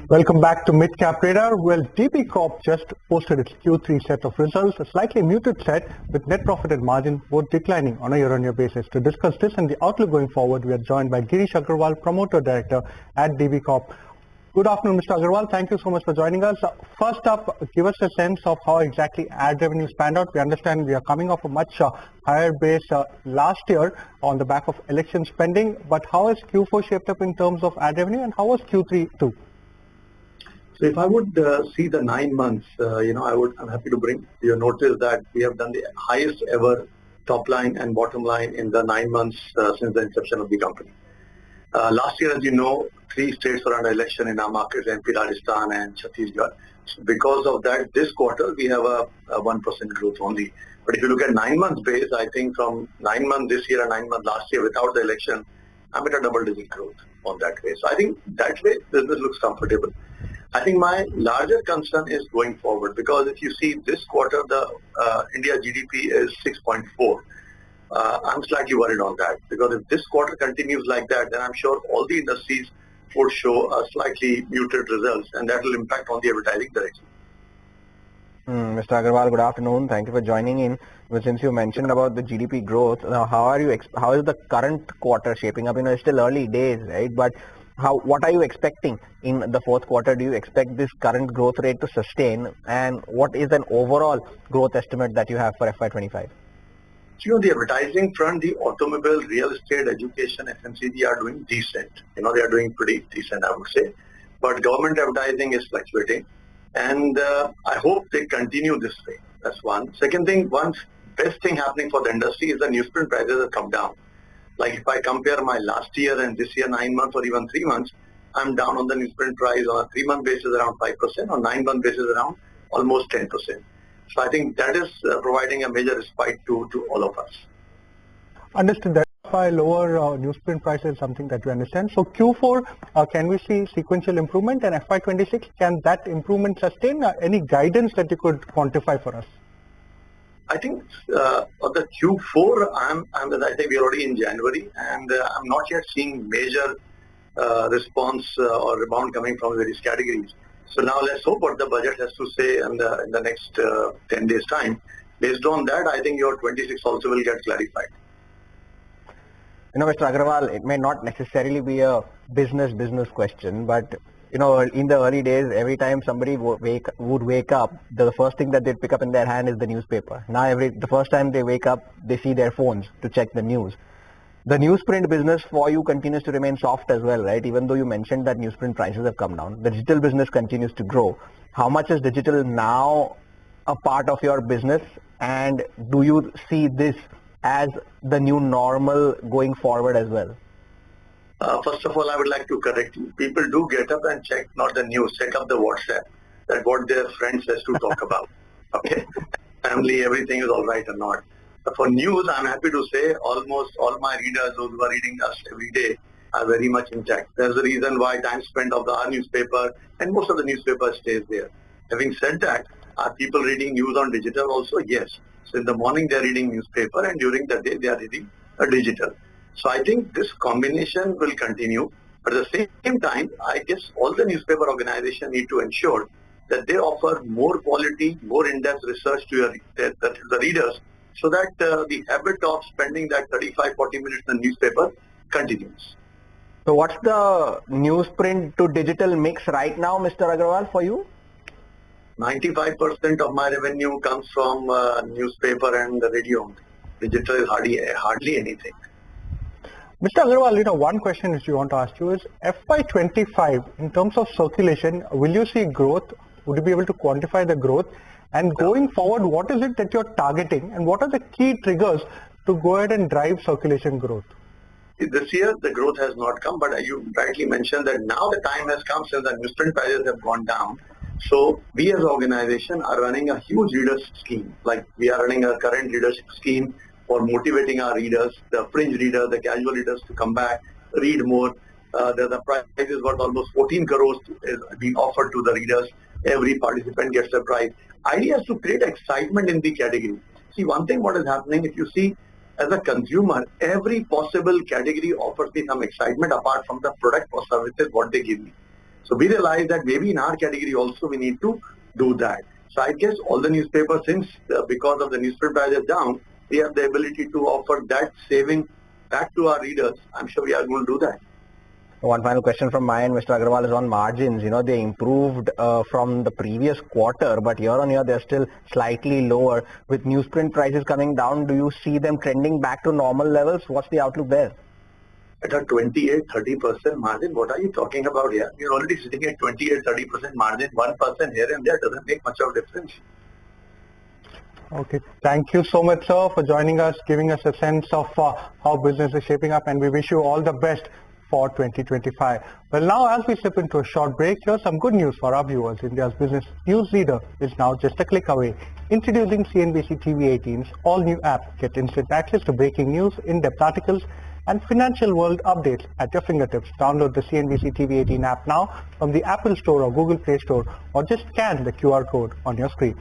Welcome back to Mid Cap Radar. Well, DB Corp just posted its Q3 set of results, a slightly muted set with net profit and margin both declining on a year-on-year basis. To discuss this and the outlook going forward, we are joined by Girish Agarwal, Promoter Director at DB Corp. Good afternoon, Mr. Agarwal. Thank you so much for joining us. First up, give us a sense of how exactly ad revenues panned out. We understand we are coming off a much higher base last year on the back of election spending, but how has Q4 shaped up in terms of ad revenue and how was Q3 too? So if I would see the 9 months, I'm happy to bring your notice that we have done the highest ever top line and bottom line in the 9 months since the inception of the company. Last year, as you know, 3 states were under election in our markets, MP, Rajasthan and Chhattisgarh. So because of that, this quarter we have a 1% growth only. But if you look at 9 months base, I think from 9 months this year and 9 months last year without the election, I'm at a double-digit growth on that way. So I think that way business looks comfortable. I think my larger concern is going forward, because if you see this quarter, the India GDP is 6.4. I'm slightly worried on that, because if this quarter continues like that, then I'm sure all the industries would show a slightly muted results, and that will impact on the advertising direction. Mr. Agarwal, good afternoon. Thank you for joining in. But since you mentioned about the GDP growth, how is the current quarter shaping up? It's still early days, right? But what are you expecting in the fourth quarter? Do you expect this current growth rate to sustain? And what is an overall growth estimate that you have for FY25? The advertising front, the automobile, real estate, education, FMCG are doing decent. They are doing pretty decent, I would say. But government advertising is fluctuating. And I hope they continue this way. That's one. Second thing, one best thing happening for the industry is the newsprint prices have come down. Like if I compare my last year and this year 9 months or even 3 months, I'm down on the newsprint price on a 3-month basis around 5%, on 9-month basis around almost 10%. So I think that is providing a major respite to all of us. Understood that. By lower newsprint prices is something that we understand. So Q4, can we see sequential improvement, and FY26, can that improvement sustain? Any guidance that you could quantify for us? I think on the Q4, as I say, we're already in January, and I'm not yet seeing major response or rebound coming from various categories. So now let's hope what the budget has to say in the next 10 days' time. Based on that, I think your 26 also will get clarified. Mr. Agarwal, it may not necessarily be a business question, but in the early days, every time somebody would wake up, the first thing that they'd pick up in their hand is the newspaper. Now, the first time they wake up, they see their phones to check the news. The newsprint business for you continues to remain soft as well, right? Even though you mentioned that newsprint prices have come down, the digital business continues to grow. How much is digital now a part of your business, and do you see this as the new normal going forward as well? First of all, I would like to correct you. People do get up and check not the news, check up the WhatsApp, that what their friends has to talk about. Okay, family, everything is all right or not. But for news, I'm happy to say almost all my readers, those who are reading us every day, are very much intact. There's a reason why time spent of our newspaper and most of the newspaper stays there. Having said that, are people reading news on digital also? Yes. So in the morning they're reading newspaper, and during the day they are reading digital. So I think this combination will continue. But at the same time, I guess all the newspaper organizations need to ensure that they offer more quality, more in-depth research to the readers, so that the habit of spending that 35-40 minutes in the newspaper continues. So what's the newsprint to digital mix right now, Mr. Agarwal, for you? 95% of my revenue comes from newspaper and the radio. Digital is hardly anything. Mr. Agarwal, one question which we want to ask you is FY25, in terms of circulation, will you see growth? Would you be able to quantify the growth? And going forward, what is it that you're targeting, and what are the key triggers to go ahead and drive circulation growth? This year, the growth has not come, but you rightly mentioned that now the time has come since the newsprint prices have gone down. So we as an organization are running a huge readers scheme. Like we are running a current leadership scheme for motivating our readers, the fringe readers, the casual readers to come back, read more. The prize is worth almost 14 crores is being offered to the readers. Every participant gets a prize. Idea is to create excitement in the category. See, one thing what is happening, if you see as a consumer, every possible category offers me some excitement apart from the product or services what they give me. So we realized that maybe in our category also we need to do that. So I guess all the newspapers, since because of the newsprint prices down, we have the ability to offer that saving back to our readers. I'm sure we are going to do that. One final question from my end, Mr. Agarwal, is on margins. They improved from the previous quarter, but year on year they're still slightly lower. With newsprint prices coming down, do you see them trending back to normal levels? What's the outlook there? At a 28-30% margin, what are you talking about here? We're already sitting at 28-30% margin. 1% here and there doesn't make much of a difference. Okay, thank you so much, sir, for joining us, giving us a sense of how business is shaping up, and we wish you all the best for 2025. Well, now as we slip into a short break, here's some good news for our viewers. India's business news leader is now just a click away. Introducing CNBC TV18's all-new app. Get instant access to breaking news, in-depth articles, and financial world updates at your fingertips. Download the CNBC TV18 app now from the Apple Store or Google Play Store, or just scan the QR code on your screen.